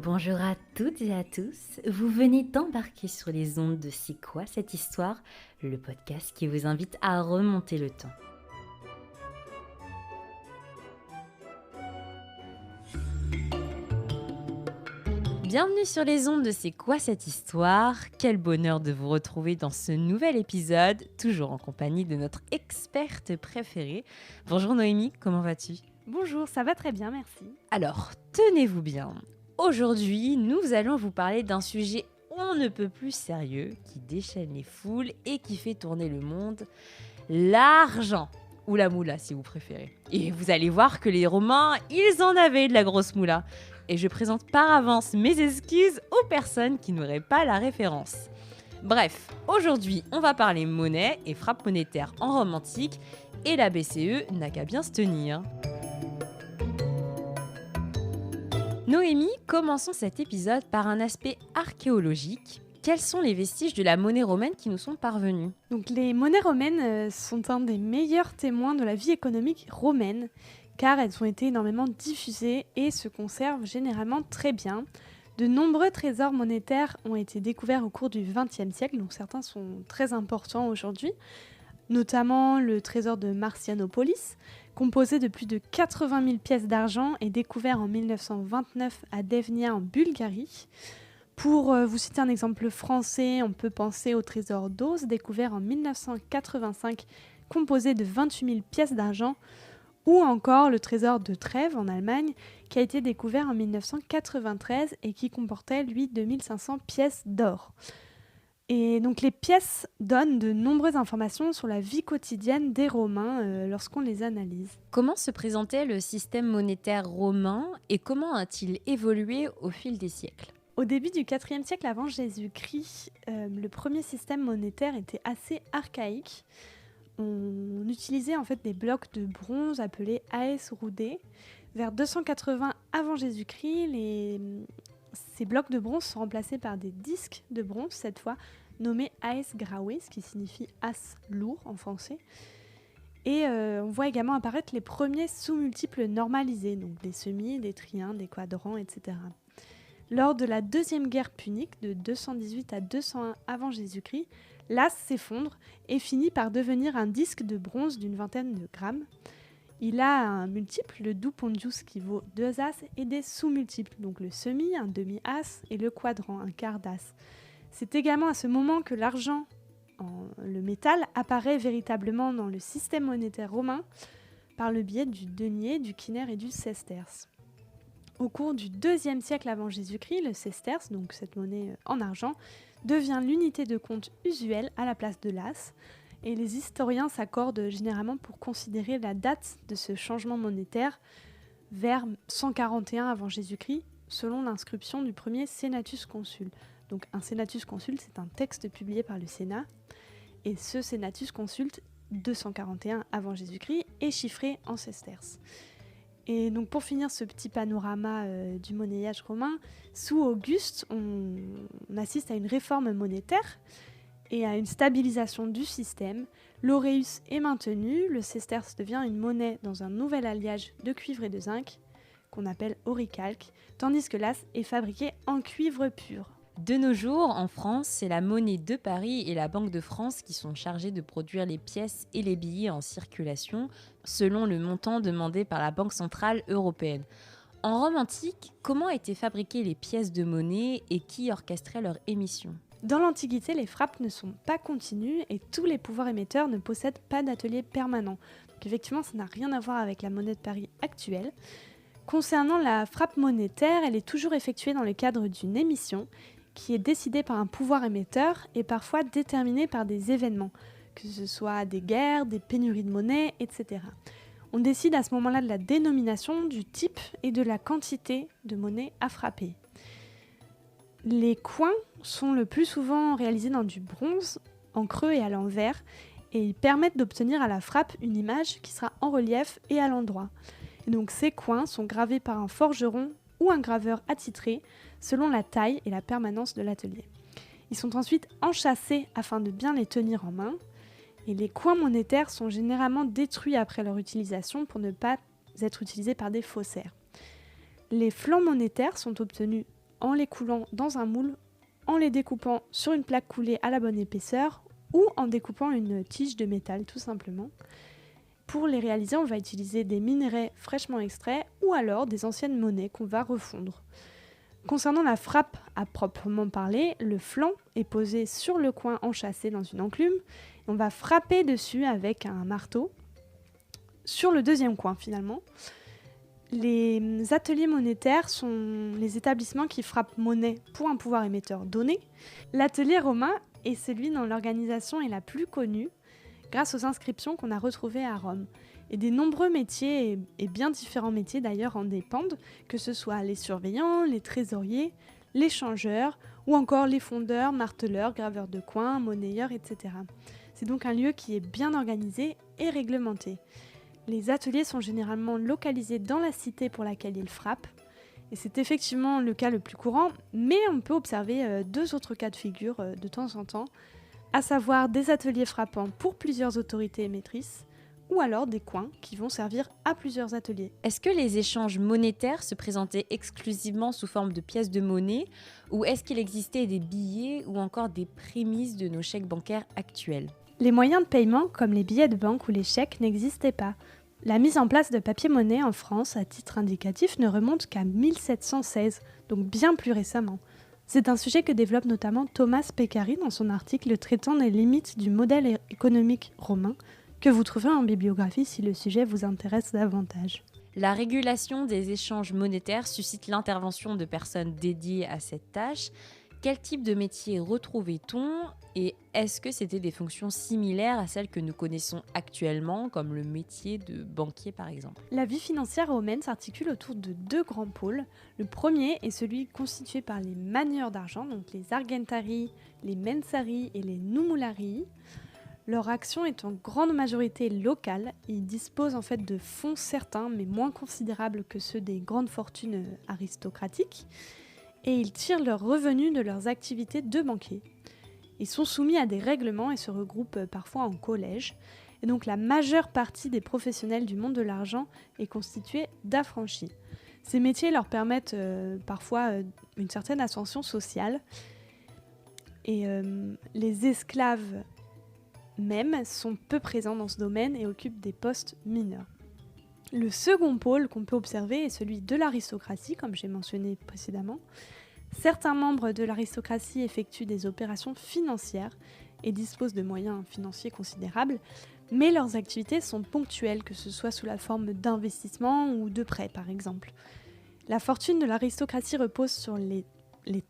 Bonjour à toutes et à tous, vous venez d'embarquer sur les ondes de C'est quoi cette histoire, le podcast qui vous invite à remonter le temps. Bienvenue sur les ondes de C'est quoi cette histoire, quel bonheur de vous retrouver dans ce nouvel épisode, toujours en compagnie de notre experte préférée. Bonjour Noémie, comment vas-tu ? Bonjour, ça va très bien, merci. Alors, tenez-vous bien. Aujourd'hui, nous allons vous parler d'un sujet on ne peut plus sérieux, qui déchaîne les foules et qui fait tourner le monde, l'argent, ou la moula si vous préférez. Et vous allez voir que les Romains, ils en avaient de la grosse moula. Et je présente par avance mes excuses aux personnes qui n'auraient pas la référence. Bref, aujourd'hui, on va parler monnaie et frappe monétaire en Rome antique, et la BCE n'a qu'à bien se tenir. Noémie, commençons cet épisode par un aspect archéologique. Quels sont les vestiges de la monnaie romaine qui nous sont parvenus ? Donc les monnaies romaines sont un des meilleurs témoins de la vie économique romaine, car elles ont été énormément diffusées et se conservent généralement très bien. De nombreux trésors monétaires ont été découverts au cours du XXe siècle, donc certains sont très importants aujourd'hui, notamment le trésor de Marcianopolis, composé de plus de 80 000 pièces d'argent et découvert en 1929 à Devnya en Bulgarie. Pour vous citer un exemple français, on peut penser au trésor d'Oz, découvert en 1985, composé de 28 000 pièces d'argent, ou encore le trésor de Trèves en Allemagne, qui a été découvert en 1993 et qui comportait, lui, 2500 pièces d'or. Et donc les pièces donnent de nombreuses informations sur la vie quotidienne des Romains lorsqu'on les analyse. Comment se présentait le système monétaire romain et comment a-t-il évolué au fil des siècles ? Au début du IVe siècle avant Jésus-Christ, le premier système monétaire était assez archaïque. On utilisait en fait des blocs de bronze appelés aes roudé. Vers 280 avant Jésus-Christ, ces blocs de bronze sont remplacés par des disques de bronze, cette fois nommés aes graue, ce qui signifie as lourd en français. Et on voit également apparaître les premiers sous-multiples normalisés, donc des semis, des triens, des quadrants, etc. Lors de la deuxième guerre punique, de 218 à 201 avant Jésus-Christ, l'as s'effondre et finit par devenir un disque de bronze d'une vingtaine de grammes. Il a un multiple, le doupondius, qui vaut 2 as, et des sous-multiples, donc le semi, un demi-as, et le quadrant, un quart d'as. C'est également à ce moment que l'argent, le métal, apparaît véritablement dans le système monétaire romain par le biais du denier, du quinaire et du sesterce. Au cours du IIe siècle avant Jésus-Christ, le sesterce, donc cette monnaie en argent, devient l'unité de compte usuelle à la place de l'as. Et les historiens s'accordent généralement pour considérer la date de ce changement monétaire vers 141 avant Jésus-Christ, selon l'inscription du premier Senatus Consul. Donc un Senatus Consul, c'est un texte publié par le Sénat. Et ce Senatus Consul, 241 avant Jésus-Christ, est chiffré en sesterces. Et donc pour finir ce petit panorama du monnayage romain, sous Auguste, on assiste à une réforme monétaire et à une stabilisation du système. L'auréus est maintenu, le sesterce devient une monnaie dans un nouvel alliage de cuivre et de zinc, qu'on appelle auricalque, tandis que l'as est fabriqué en cuivre pur. De nos jours, en France, c'est la monnaie de Paris et la Banque de France qui sont chargées de produire les pièces et les billets en circulation selon le montant demandé par la Banque centrale européenne. En Rome antique, comment étaient fabriquées les pièces de monnaie et qui orchestrait leur émission ? Dans l'Antiquité, les frappes ne sont pas continues et tous les pouvoirs émetteurs ne possèdent pas d'atelier permanent. Donc effectivement, ça n'a rien à voir avec la monnaie de Paris actuelle. Concernant la frappe monétaire, elle est toujours effectuée dans le cadre d'une émission qui est décidée par un pouvoir émetteur et parfois déterminée par des événements, que ce soit des guerres, des pénuries de monnaie, etc. On décide à ce moment-là de la dénomination, du type et de la quantité de monnaie à frapper. Les coins sont le plus souvent réalisés dans du bronze, en creux et à l'envers, et ils permettent d'obtenir à la frappe une image qui sera en relief et à l'endroit. Et donc ces coins sont gravés par un forgeron ou un graveur attitré, selon la taille et la permanence de l'atelier. Ils sont ensuite enchâssés afin de bien les tenir en main, et les coins monétaires sont généralement détruits après leur utilisation pour ne pas être utilisés par des faussaires. Les flancs monétaires sont obtenus en les coulant dans un moule, en les découpant sur une plaque coulée à la bonne épaisseur ou en découpant une tige de métal tout simplement. Pour les réaliser, on va utiliser des minerais fraîchement extraits ou alors des anciennes monnaies qu'on va refondre. Concernant la frappe à proprement parler, le flanc est posé sur le coin enchâssé dans une enclume. On va frapper dessus avec un marteau sur le deuxième coin finalement. Les ateliers monétaires sont les établissements qui frappent monnaie pour un pouvoir émetteur donné. L'atelier romain est celui dont l'organisation est la plus connue grâce aux inscriptions qu'on a retrouvées à Rome. Et des nombreux métiers, et bien différents métiers d'ailleurs, en dépendent, que ce soit les surveillants, les trésoriers, les changeurs, ou encore les fondeurs, marteleurs, graveurs de coins, monnayeurs, etc. C'est donc un lieu qui est bien organisé et réglementé. Les ateliers sont généralement localisés dans la cité pour laquelle ils frappent, et c'est effectivement le cas le plus courant, mais on peut observer deux autres cas de figure de temps en temps, à savoir des ateliers frappants pour plusieurs autorités émettrices, ou alors des coins qui vont servir à plusieurs ateliers. Est-ce que les échanges monétaires se présentaient exclusivement sous forme de pièces de monnaie ou est-ce qu'il existait des billets ou encore des prémices de nos chèques bancaires actuels ? Les moyens de paiement, comme les billets de banque ou les chèques, n'existaient pas. La mise en place de papier-monnaie en France, à titre indicatif, ne remonte qu'à 1716, donc bien plus récemment. C'est un sujet que développe notamment Thomas Peccari dans son article traitant des limites du modèle économique romain, que vous trouverez en bibliographie si le sujet vous intéresse davantage. La régulation des échanges monétaires suscite l'intervention de personnes dédiées à cette tâche. Quel type de métier retrouvait-on et est-ce que c'était des fonctions similaires à celles que nous connaissons actuellement, comme le métier de banquier par exemple ? La vie financière romaine s'articule autour de deux grands pôles. Le premier est celui constitué par les manieurs d'argent, donc les argentarii, les mensarii et les numularii. Leur action est en grande majorité locale. Ils disposent en fait de fonds certains, mais moins considérables que ceux des grandes fortunes aristocratiques. Et ils tirent leurs revenus de leurs activités de banquier. Ils sont soumis à des règlements et se regroupent parfois en collèges. Et donc la majeure partie des professionnels du monde de l'argent est constituée d'affranchis. Ces métiers leur permettent parfois une certaine ascension sociale. Et les esclaves même sont peu présents dans ce domaine et occupent des postes mineurs. Le second pôle qu'on peut observer est celui de l'aristocratie, comme j'ai mentionné précédemment. Certains membres de l'aristocratie effectuent des opérations financières et disposent de moyens financiers considérables, mais leurs activités sont ponctuelles, que ce soit sous la forme d'investissement ou de prêts par exemple. La fortune de l'aristocratie repose sur les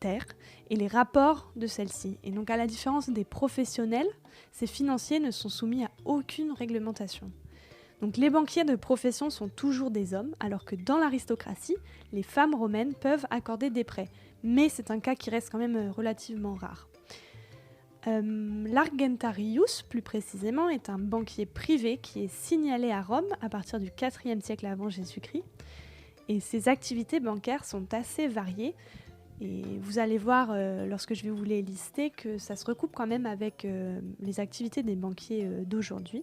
terres et les rapports de celles-ci. Et donc à la différence des professionnels, ces financiers ne sont soumis à aucune réglementation. Donc les banquiers de profession sont toujours des hommes, alors que dans l'aristocratie, les femmes romaines peuvent accorder des prêts. Mais c'est un cas qui reste quand même relativement rare. L'Argentarius, plus précisément, est un banquier privé qui est signalé à Rome à partir du IVe siècle avant Jésus-Christ. Et ses activités bancaires sont assez variées. Et vous allez voir, lorsque je vais vous les lister, que ça se recoupe quand même avec les activités des banquiers d'aujourd'hui.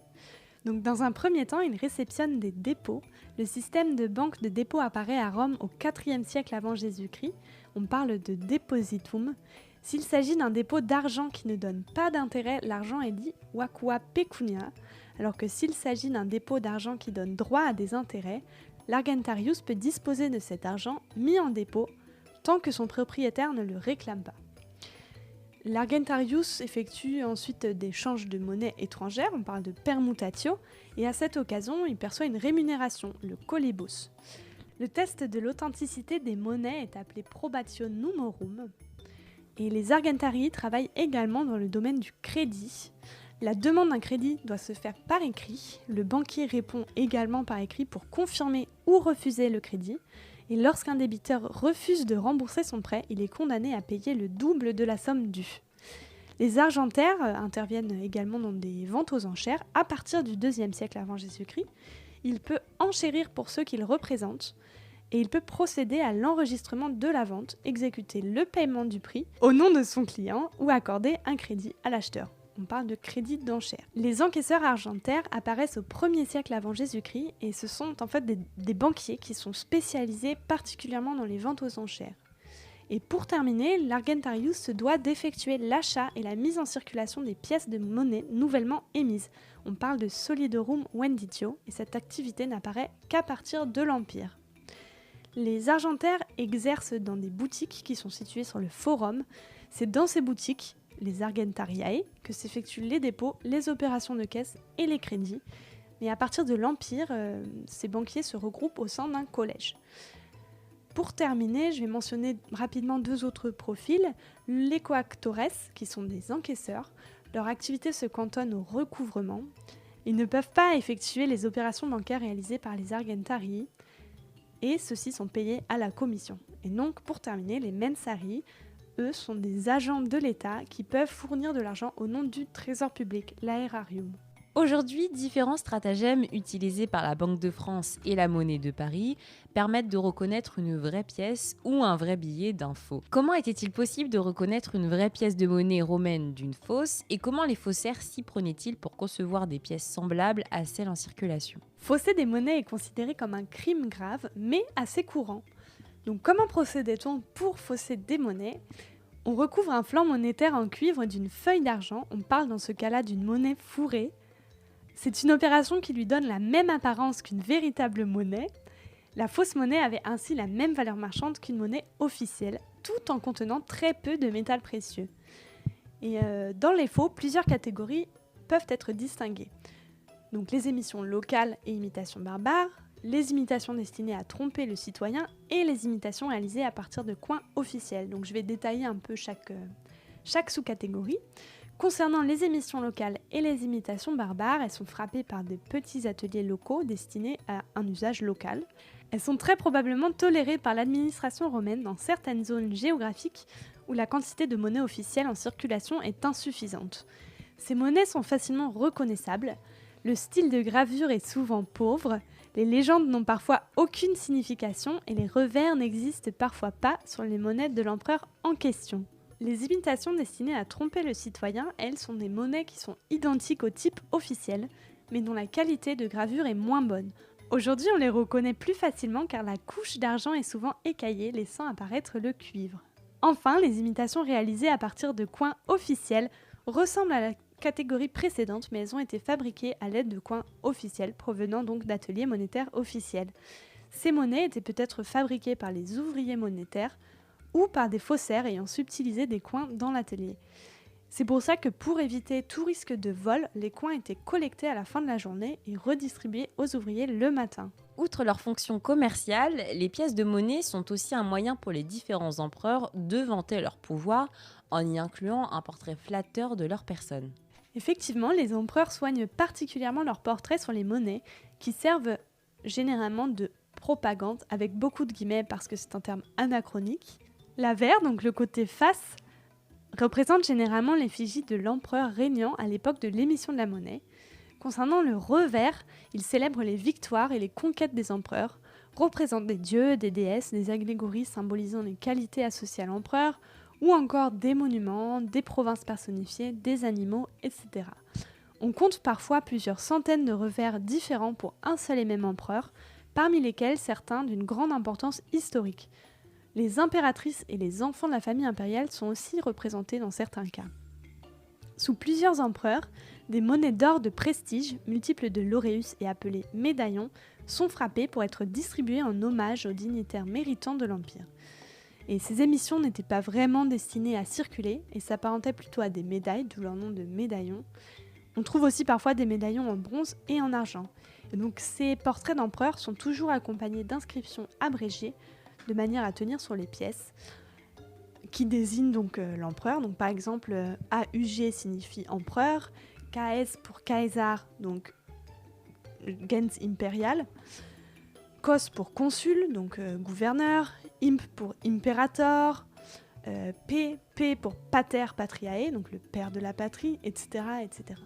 Donc, dans un premier temps, il réceptionne des dépôts. Le système de banque de dépôt apparaît à Rome au IVe siècle avant Jésus-Christ. On parle de depositum. S'il s'agit d'un dépôt d'argent qui ne donne pas d'intérêt, l'argent est dit vacua pecunia, alors que s'il s'agit d'un dépôt d'argent qui donne droit à des intérêts, l'argentarius peut disposer de cet argent mis en dépôt tant que son propriétaire ne le réclame pas. L'argentarius effectue ensuite des changes de monnaie étrangère, on parle de permutatio, et à cette occasion, il perçoit une rémunération, le collibus. Le test de l'authenticité des monnaies est appelé probatio numerum, et les argentarii travaillent également dans le domaine du crédit. La demande d'un crédit doit se faire par écrit, le banquier répond également par écrit pour confirmer ou refuser le crédit, et lorsqu'un débiteur refuse de rembourser son prêt, il est condamné à payer le double de la somme due. Les argentaires interviennent également dans des ventes aux enchères à partir du IIe siècle avant Jésus-Christ. Il peut enchérir pour ceux qu'il représente et il peut procéder à l'enregistrement de la vente, exécuter le paiement du prix au nom de son client ou accorder un crédit à l'acheteur. On parle de crédit d'enchère. Les encaisseurs argentaires apparaissent au 1er siècle avant Jésus-Christ et ce sont en fait des banquiers qui sont spécialisés particulièrement dans les ventes aux enchères. Et pour terminer, l'Argentarius se doit d'effectuer l'achat et la mise en circulation des pièces de monnaie nouvellement émises. On parle de solidorum venditio et cette activité n'apparaît qu'à partir de l'Empire. Les argentaires exercent dans des boutiques qui sont situées sur le forum. C'est dans ces boutiques, les argentariae, que s'effectuent les dépôts, les opérations de caisse et les crédits. Mais à partir de l'Empire, ces banquiers se regroupent au sein d'un collège. Pour terminer, je vais mentionner rapidement 2 autres profils. Les coactores, qui sont des encaisseurs. Leur activité se cantonne au recouvrement. Ils ne peuvent pas effectuer les opérations bancaires réalisées par les argentarii. Et ceux-ci sont payés à la commission. Et donc, pour terminer, les mensarii, eux, sont des agents de l'État qui peuvent fournir de l'argent au nom du trésor public, l'aerarium. Aujourd'hui, différents stratagèmes utilisés par la Banque de France et la Monnaie de Paris permettent de reconnaître une vraie pièce ou un vrai billet d'un faux. Comment était-il possible de reconnaître une vraie pièce de monnaie romaine d'une fausse et comment les faussaires s'y prenaient-ils pour concevoir des pièces semblables à celles en circulation ? Fausser des monnaies est considéré comme un crime grave, mais assez courant. Donc comment procédait-on pour fausser des monnaies ? On recouvre un flanc monétaire en cuivre d'une feuille d'argent, on parle dans ce cas-là d'une monnaie fourrée. C'est une opération qui lui donne la même apparence qu'une véritable monnaie. La fausse monnaie avait ainsi la même valeur marchande qu'une monnaie officielle, tout en contenant très peu de métal précieux. Et dans les faux, plusieurs catégories peuvent être distinguées. Donc les émissions locales et imitations barbares, les imitations destinées à tromper le citoyen et les imitations réalisées à partir de coins officiels. Donc je vais détailler un peu chaque sous-catégorie. Concernant les émissions locales et les imitations barbares, elles sont frappées par de petits ateliers locaux destinés à un usage local. Elles sont très probablement tolérées par l'administration romaine dans certaines zones géographiques où la quantité de monnaie officielle en circulation est insuffisante. Ces monnaies sont facilement reconnaissables. Le style de gravure est souvent pauvre, les légendes n'ont parfois aucune signification et les revers n'existent parfois pas sur les monnaies de l'empereur en question. Les imitations destinées à tromper le citoyen, elles, sont des monnaies qui sont identiques au type officiel, mais dont la qualité de gravure est moins bonne. Aujourd'hui, on les reconnaît plus facilement car la couche d'argent est souvent écaillée, laissant apparaître le cuivre. Enfin, les imitations réalisées à partir de coins officiels ressemblent à la catégorie précédente, mais elles ont été fabriquées à l'aide de coins officiels, provenant donc d'ateliers monétaires officiels. Ces monnaies étaient peut-être fabriquées par les ouvriers monétaires, ou par des faussaires ayant subtilisé des coins dans l'atelier. C'est pour ça que pour éviter tout risque de vol, les coins étaient collectés à la fin de la journée et redistribués aux ouvriers le matin. Outre leur fonction commerciale, les pièces de monnaie sont aussi un moyen pour les différents empereurs de vanter leur pouvoir en y incluant un portrait flatteur de leur personne. Effectivement, les empereurs soignent particulièrement leurs portraits sur les monnaies qui servent généralement de propagande avec beaucoup de guillemets parce que c'est un terme anachronique. L'avers, donc le côté face, représente généralement l'effigie de l'empereur régnant à l'époque de l'émission de la monnaie. Concernant le revers, il célèbre les victoires et les conquêtes des empereurs, représente des dieux, des déesses, des allégories symbolisant les qualités associées à l'empereur, ou encore des monuments, des provinces personnifiées, des animaux, etc. On compte parfois plusieurs centaines de revers différents pour un seul et même empereur, parmi lesquels certains d'une grande importance historique. Les impératrices et les enfants de la famille impériale sont aussi représentés dans certains cas. Sous plusieurs empereurs, des monnaies d'or de prestige, multiples de l'auréus et appelées médaillons, sont frappées pour être distribuées en hommage aux dignitaires méritants de l'Empire. Et ces émissions n'étaient pas vraiment destinées à circuler et s'apparentaient plutôt à des médailles, d'où leur nom de médaillons. On trouve aussi parfois des médaillons en bronze et en argent. Et donc ces portraits d'empereurs sont toujours accompagnés d'inscriptions abrégées de manière à tenir sur les pièces qui désignent donc l'empereur. Donc par exemple, AUG signifie empereur, KS pour Caesar, donc gens impérial, COS pour consul, donc gouverneur, IMP pour imperator, P pour pater patriae, donc le père de la patrie, etc., etc.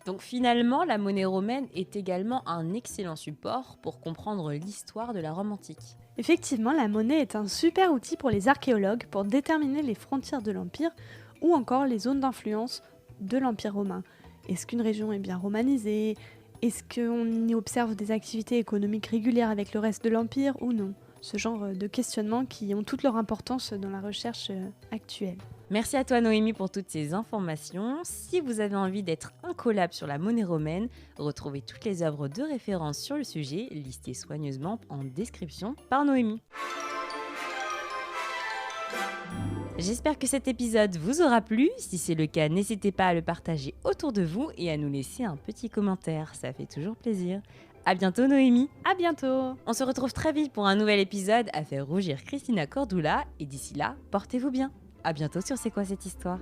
Donc finalement, la monnaie romaine est également un excellent support pour comprendre l'histoire de la Rome antique. Effectivement, la monnaie est un super outil pour les archéologues pour déterminer les frontières de l'Empire ou encore les zones d'influence de l'Empire romain. Est-ce qu'une région est bien romanisée ? Est-ce qu'on y observe des activités économiques régulières avec le reste de l'Empire ou non ? ce genre de questionnements qui ont toute leur importance dans la recherche actuelle. Merci à toi Noémie pour toutes ces informations. Si vous avez envie d'être en collab sur la monnaie romaine, retrouvez toutes les œuvres de référence sur le sujet, listées soigneusement en description par Noémie. J'espère que cet épisode vous aura plu. Si c'est le cas, n'hésitez pas à le partager autour de vous et à nous laisser un petit commentaire. Ça fait toujours plaisir. À bientôt Noémie. À bientôt. On se retrouve très vite pour un nouvel épisode à faire rougir Christina Cordula. Et d'ici là, portez-vous bien. À bientôt sur C'est quoi cette histoire ?